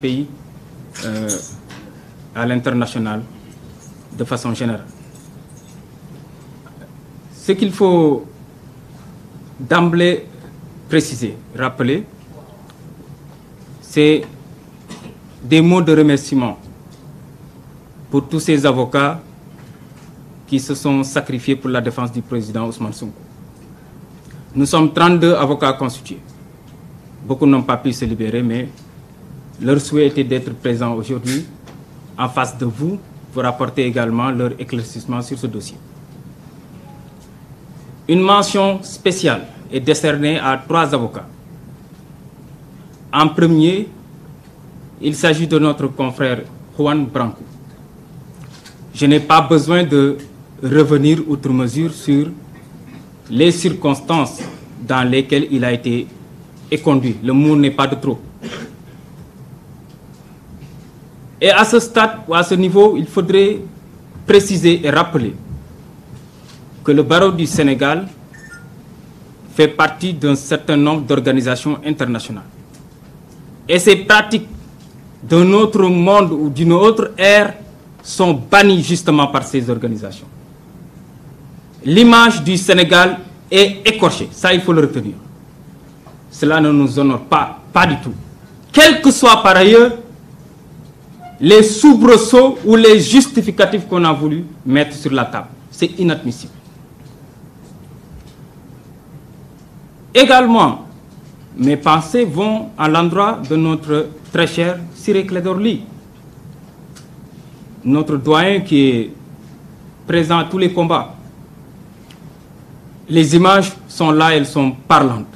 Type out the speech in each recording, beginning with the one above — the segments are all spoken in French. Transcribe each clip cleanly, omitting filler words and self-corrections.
pays à l'international de façon générale. Ce qu'il faut d'emblée préciser, rappeler, c'est des mots de remerciement pour tous ces avocats qui se sont sacrifiés pour la défense du président Ousmane Sonko. Nous sommes 32 avocats constitués. Beaucoup n'ont pas pu se libérer, mais leur souhait était d'être présents aujourd'hui en face de vous pour apporter également leur éclaircissement sur ce dossier. Une mention spéciale est décernée à 3 avocats. En premier, il s'agit de notre confrère Juan Branco. Je n'ai pas besoin de revenir outre mesure sur les circonstances dans lesquelles il a été éconduit. Le mot n'est pas de trop. Et à ce stade ou à ce niveau, il faudrait préciser et rappeler que le barreau du Sénégal fait partie d'un certain nombre d'organisations internationales. Et ces pratiques d'un autre monde ou d'une autre ère sont bannies justement par ces organisations. L'image du Sénégal est écorchée, ça il faut le retenir. Cela ne nous honore pas du tout. Quel que soit par ailleurs les soubresauts ou les justificatifs qu'on a voulu mettre sur la table. C'est inadmissible. Également, mes pensées vont à l'endroit de notre très cher Ciré Clédor Ly, notre doyen qui est présent à tous les combats. Les images sont là, elles sont parlantes.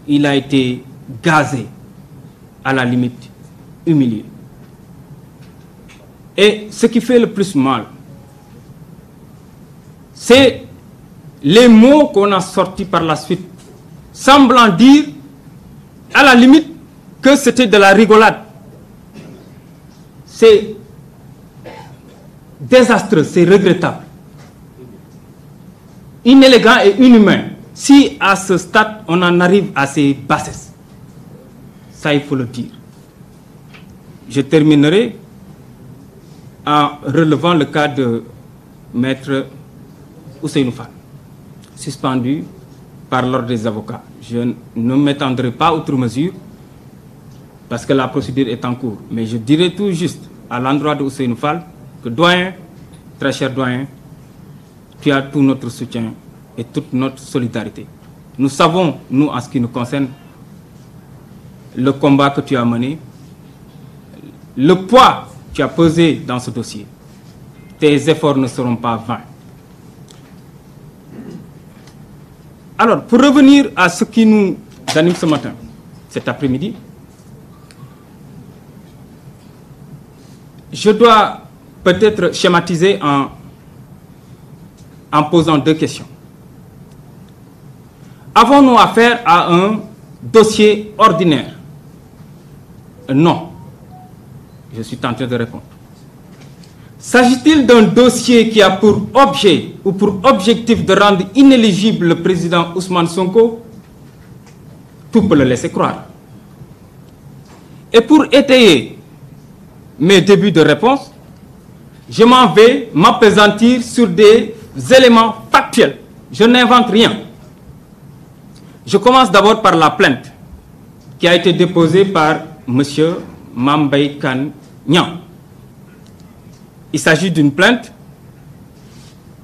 Il a été gazé, à la limite, humilié. Et ce qui fait le plus mal, c'est les mots qu'on a sortis par la suite, semblant dire, à la limite, que c'était de la rigolade. C'est désastreux, c'est regrettable, inélégant et inhumain. Si à ce stade, on en arrive à ces bassesses, ça il faut le dire. Je terminerai en relevant le cas de Maître Ousseynou Fall, suspendu par l'ordre des avocats. Je ne m'étendrai pas outre mesure parce que la procédure est en cours. Mais je dirai tout juste à l'endroit de Ousseynou Fall que doyen, très cher doyen, tu as tout notre soutien et toute notre solidarité. Nous savons, nous, en ce qui nous concerne, le combat que tu as mené, le poids que tu as pesé dans ce dossier. Tes efforts ne seront pas vains. Alors, pour revenir à ce qui nous anime ce matin, cet après-midi, je dois peut-être schématiser en posant 2 questions. Avons-nous affaire à un dossier ordinaire? Non. Je suis tenté de répondre. S'agit-il d'un dossier qui a pour objet ou pour objectif de rendre inéligible le président Ousmane Sonko? Tout peut le laisser croire. Et pour étayer mes débuts de réponse, je m'en vais m'appesantir sur des éléments factuels. Je n'invente rien. Je commence d'abord par la plainte qui a été déposée par M. Mame Mbaye Kane Niang. Il s'agit d'une plainte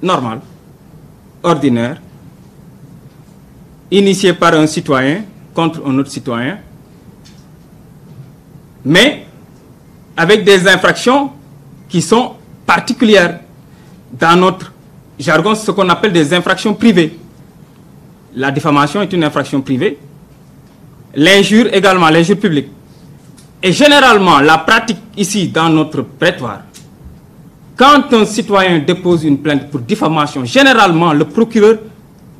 normale, ordinaire, initiée par un citoyen contre un autre citoyen, mais avec des infractions qui sont particulières. Dans notre jargon, ce qu'on appelle des infractions privées. La diffamation est une infraction privée, l'injure également, l'injure publique. Et généralement, la pratique ici dans notre prétoire, quand un citoyen dépose une plainte pour diffamation, généralement le procureur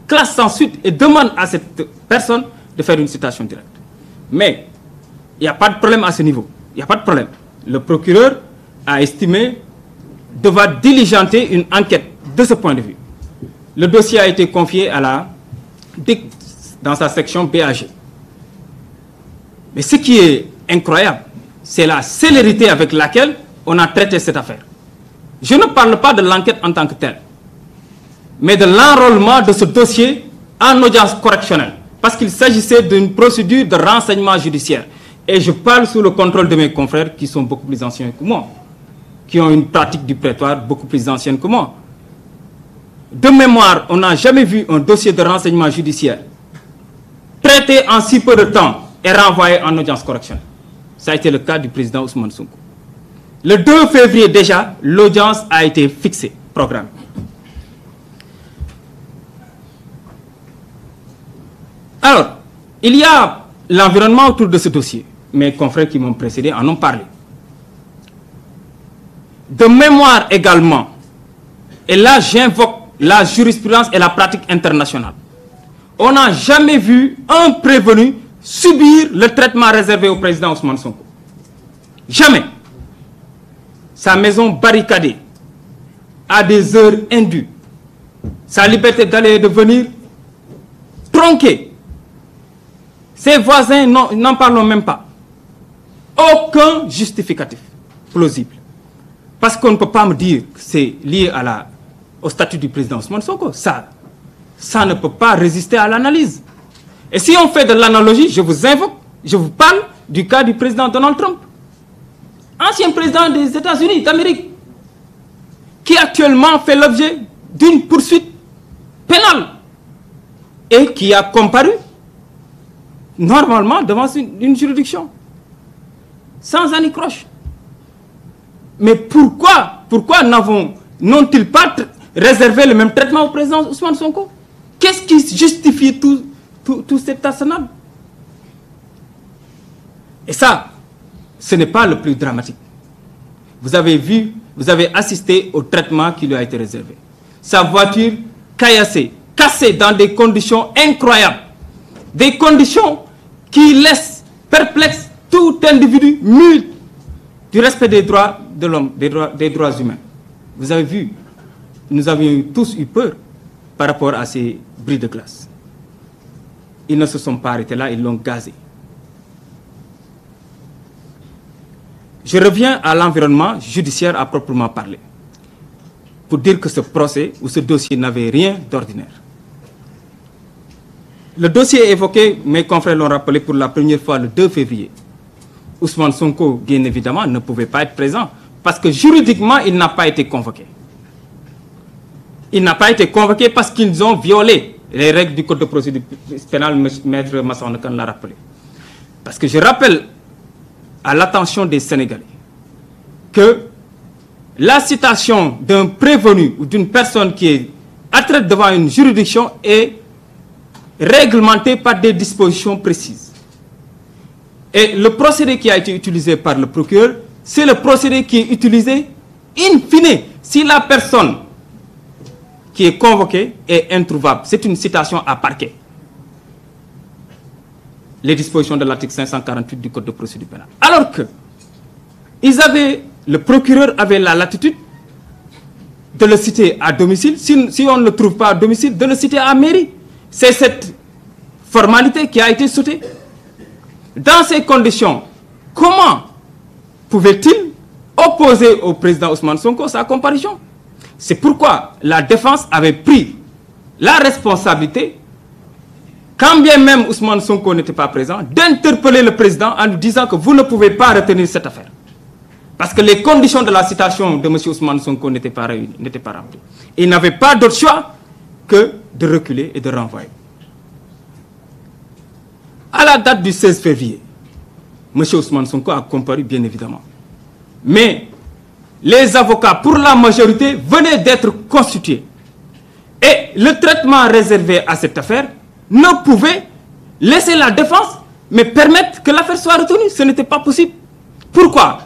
classe sans suite et demande à cette personne de faire une citation directe. Mais il n'y a pas de problème à ce niveau. Il n'y a pas de problème. Le procureur a estimé devoir diligenter une enquête de ce point de vue. Le dossier a été confié à la DIC dans sa section BAG. Mais ce qui est incroyable, c'est la célérité avec laquelle on a traité cette affaire. Je ne parle pas de l'enquête en tant que telle, mais de l'enrôlement de ce dossier en audience correctionnelle, parce qu'il s'agissait d'une procédure de renseignement judiciaire. Et je parle sous le contrôle de mes confrères qui sont beaucoup plus anciens que moi, qui ont une pratique du prétoire beaucoup plus ancienne que moi. De mémoire, on n'a jamais vu un dossier de renseignement judiciaire traité en si peu de temps et renvoyé en audience correctionnelle. Ça a été le cas du président Ousmane Sonko. Le 2 février déjà, l'audience a été fixée, programmée. Alors, il y a l'environnement autour de ce dossier. Mes confrères qui m'ont précédé en ont parlé. De mémoire également, et là j'invoque la jurisprudence et la pratique internationale. On n'a jamais vu un prévenu subir le traitement réservé au président Ousmane Sonko. Jamais. Sa maison barricadée, à des heures indues, sa liberté d'aller et de venir tronquée. Ses voisins, n'en parlons même pas. Aucun justificatif plausible. Parce qu'on ne peut pas me dire que c'est lié au statut du président Ousmane Sonko. Ça ne peut pas résister à l'analyse. Et si on fait de l'analogie, je vous invoque, je vous parle du cas du président Donald Trump, ancien président des États-Unis d'Amérique, qui actuellement fait l'objet d'une poursuite pénale et qui a comparu normalement devant une juridiction, sans anicroche. Mais pourquoi n'ont-ils pas réservé le même traitement au président Ousmane Sonko? Qu'est-ce qui justifie tout cet arsenal? Et ça, ce n'est pas le plus dramatique. Vous avez assisté au traitement qui lui a été réservé. Sa voiture caillassée, cassée dans des conditions incroyables. Des conditions qui laissent perplexe tout individu mûr du respect des droits de l'homme, des droits humains. Vous avez vu, nous avions tous eu peur par rapport à ces bris de glace. Ils ne se sont pas arrêtés là, ils l'ont gazé. Je reviens à l'environnement judiciaire à proprement parler, pour dire que ce procès ou ce dossier n'avait rien d'ordinaire. Le dossier évoqué, mes confrères l'ont rappelé pour la première fois le 2 février. Ousmane Sonko, bien évidemment, ne pouvait pas être présent parce que juridiquement, il n'a pas été convoqué. Il n'a pas été convoqué parce qu'ils ont violé les règles du Code de procédure pénale, Maître Massokhna Kane l'a rappelé. Parce que je rappelle à l'attention des Sénégalais que la citation d'un prévenu ou d'une personne qui est attraite devant une juridiction est réglementée par des dispositions précises. Et le procédé qui a été utilisé par le procureur, c'est le procédé qui est utilisé in fine si la personne qui est convoquée est introuvable. C'est une citation à parquet. Les dispositions de l'article 548 du Code de procédure pénale. Alors que le procureur avait la latitude de le citer à domicile, si on ne le trouve pas à domicile, de le citer à mairie. C'est cette formalité qui a été sautée. Dans ces conditions, comment pouvait-il opposer au président Ousmane Sonko sa comparution? C'est pourquoi la défense avait pris la responsabilité, quand bien même Ousmane Sonko n'était pas présent, d'interpeller le président en lui disant que vous ne pouvez pas retenir cette affaire. Parce que les conditions de la citation de M. Ousmane Sonko n'étaient pas réunies, n'étaient pas remplies. Il n'avait pas d'autre choix que de reculer et de renvoyer. À la date du 16 février, M. Ousmane Sonko a comparu, bien évidemment. Mais les avocats, pour la majorité, venaient d'être constitués. Et le traitement réservé à cette affaire ne pouvait laisser la défense, mais permettre que l'affaire soit retenue. Ce n'était pas possible. Pourquoi?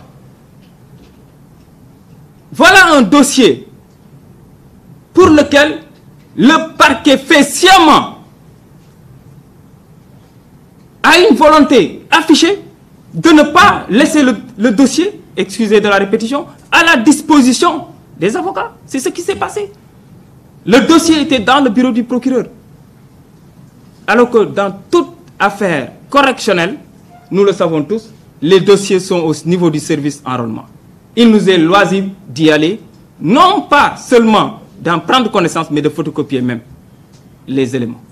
Voilà un dossier pour lequel le parquet fait sciemment a une volonté affichée de ne pas laisser le dossier, excusez de la répétition, à la disposition des avocats. C'est ce qui s'est passé. Le dossier était dans le bureau du procureur. Alors que dans toute affaire correctionnelle, nous le savons tous, les dossiers sont au niveau du service enrôlement. Il nous est loisible d'y aller, non pas seulement d'en prendre connaissance, mais de photocopier même les éléments.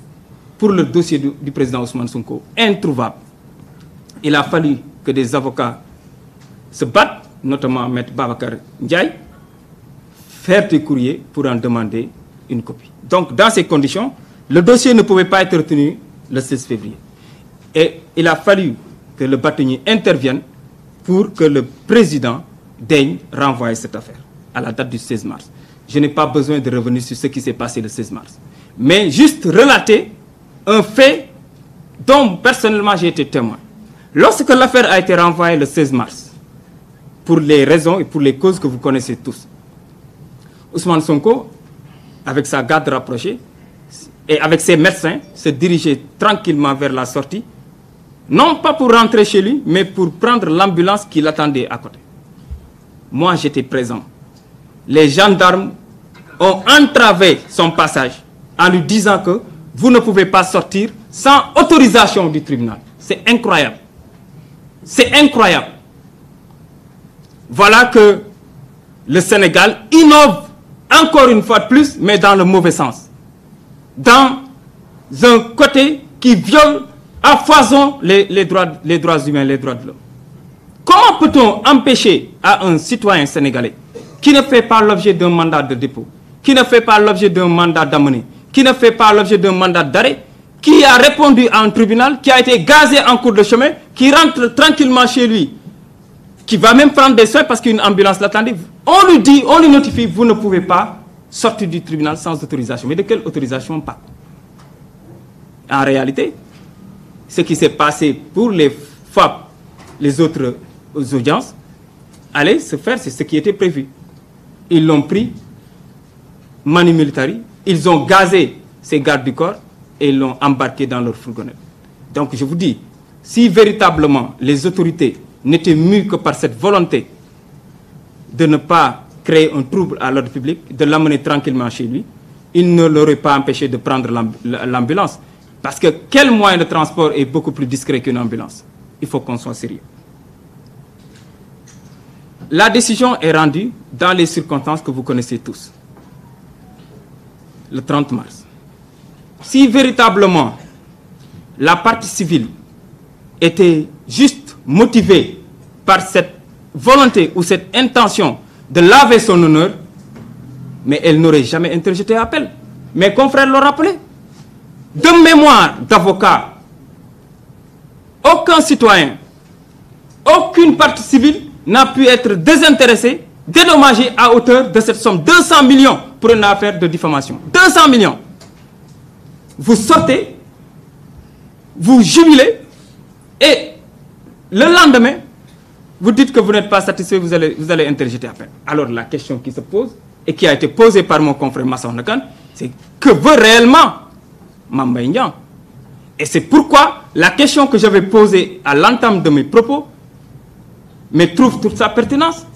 Pour le dossier du président Ousmane Sonko, introuvable. Il a fallu que des avocats se battent, notamment M. Babacar Ndiaye, faire des courriers pour en demander une copie. Donc, dans ces conditions, le dossier ne pouvait pas être retenu le 16 février. Et il a fallu que le bâtonnier intervienne pour que le président daigne renvoyer cette affaire à la date du 16 mars. Je n'ai pas besoin de revenir sur ce qui s'est passé le 16 mars. Mais juste relater un fait dont personnellement j'ai été témoin. Lorsque l'affaire a été renvoyée le 16 mars, pour les raisons et pour les causes que vous connaissez tous, Ousmane Sonko, avec sa garde rapprochée et avec ses médecins, se dirigeait tranquillement vers la sortie, non pas pour rentrer chez lui, mais pour prendre l'ambulance qui l'attendait à côté. Moi, j'étais présent. Les gendarmes ont entravé son passage en lui disant que vous ne pouvez pas sortir sans autorisation du tribunal. C'est incroyable. C'est incroyable. Voilà que le Sénégal innove encore une fois de plus, mais dans le mauvais sens. Dans un côté qui viole à foison les droits humains, les droits de l'homme. Comment peut-on empêcher à un citoyen sénégalais qui ne fait pas l'objet d'un mandat de dépôt, qui ne fait pas l'objet d'un mandat d'amener, qui ne fait pas l'objet d'un mandat d'arrêt, qui a répondu à un tribunal, qui a été gazé en cours de chemin, qui rentre tranquillement chez lui, qui va même prendre des soins parce qu'une ambulance l'attendait. On lui dit, on lui notifie, vous ne pouvez pas sortir du tribunal sans autorisation. Mais de quelle autorisation pas? En réalité, ce qui s'est passé pour les FAP, les autres audiences, allait se faire, c'est ce qui était prévu. Ils l'ont pris, manu militari, ils ont gazé ces gardes du corps et ils l'ont embarqué dans leur fourgonnette. Donc je vous dis, si véritablement les autorités n'étaient mues que par cette volonté de ne pas créer un trouble à l'ordre public, de l'amener tranquillement chez lui, ils ne l'auraient pas empêché de prendre l'ambulance. Parce que quel moyen de transport est beaucoup plus discret qu'une ambulance? Il faut qu'on soit sérieux. La décision est rendue dans les circonstances que vous connaissez tous. Le 30 mars. Si véritablement la partie civile était juste motivée par cette volonté ou cette intention de laver son honneur, mais elle n'aurait jamais interjeté appel. Mes confrères l'ont rappelé. De mémoire d'avocat, aucun citoyen, aucune partie civile n'a pu être désintéressé, dédommagé à hauteur de cette somme. 200 millions pour une affaire de diffamation. 200 millions. Vous sortez, vous jubilez, et le lendemain, vous dites que vous n'êtes pas satisfait, vous allez interjeter appel. Alors la question qui se pose, et qui a été posée par mon confrère Massa Nakan, c'est que veut réellement Mame Mbaye Niang? Et c'est pourquoi la question que j'avais posée à l'entame de mes propos mais trouve toute sa pertinence.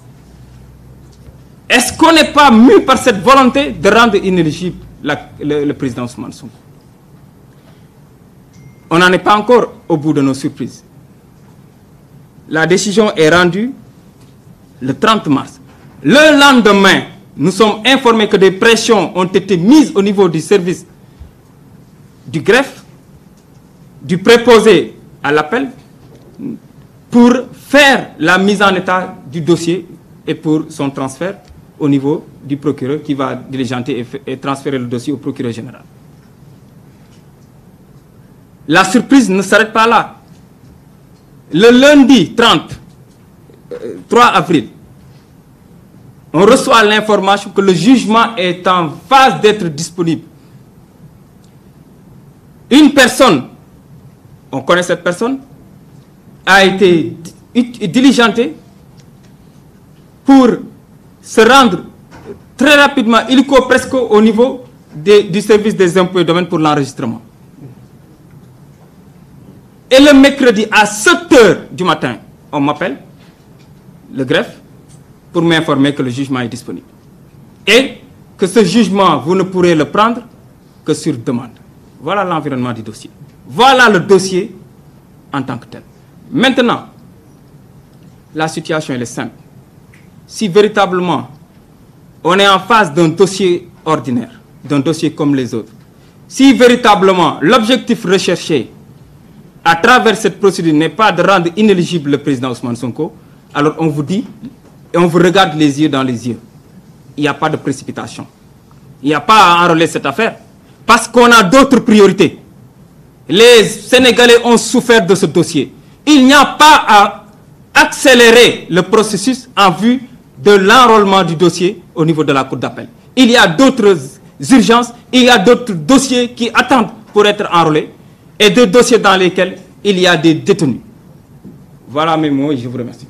Est-ce qu'on n'est pas mu par cette volonté de rendre inéligible le président Ousmane Sonko? On n'en est pas encore au bout de nos surprises. La décision est rendue le 30 mars. Le lendemain, nous sommes informés que des pressions ont été mises au niveau du service du greffe, du préposé à l'appel, pour faire la mise en état du dossier et pour son transfert au niveau du procureur qui va diligenter et transférer le dossier au procureur général. La surprise ne s'arrête pas là. Le lundi 3 avril, on reçoit l'information que le jugement est en phase d'être disponible. Une personne, on connaît cette personne, a été diligentée pour se rendre très rapidement, illico presque au niveau du service des impôts et domaines pour l'enregistrement. Et le mercredi à 7 h du matin, on m'appelle, le greffe, pour m'informer que le jugement est disponible. Et que ce jugement, vous ne pourrez le prendre que sur demande. Voilà l'environnement du dossier. Voilà le dossier en tant que tel. Maintenant, la situation elle est simple. Si véritablement on est en face d'un dossier ordinaire, d'un dossier comme les autres, si véritablement l'objectif recherché à travers cette procédure n'est pas de rendre inéligible le président Ousmane Sonko, alors on vous dit, et on vous regarde les yeux dans les yeux. Il n'y a pas de précipitation. Il n'y a pas à enrôler cette affaire. Parce qu'on a d'autres priorités. Les Sénégalais ont souffert de ce dossier. Il n'y a pas à accélérer le processus en vue de l'enrôlement du dossier au niveau de la Cour d'appel. Il y a d'autres urgences, il y a d'autres dossiers qui attendent pour être enrôlés et des dossiers dans lesquels il y a des détenus. Voilà mes mots et je vous remercie.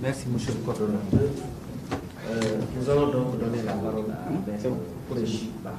Merci, monsieur le coordonnateur. Nous allons donc donner la parole à Maître Khoureyssi Ba.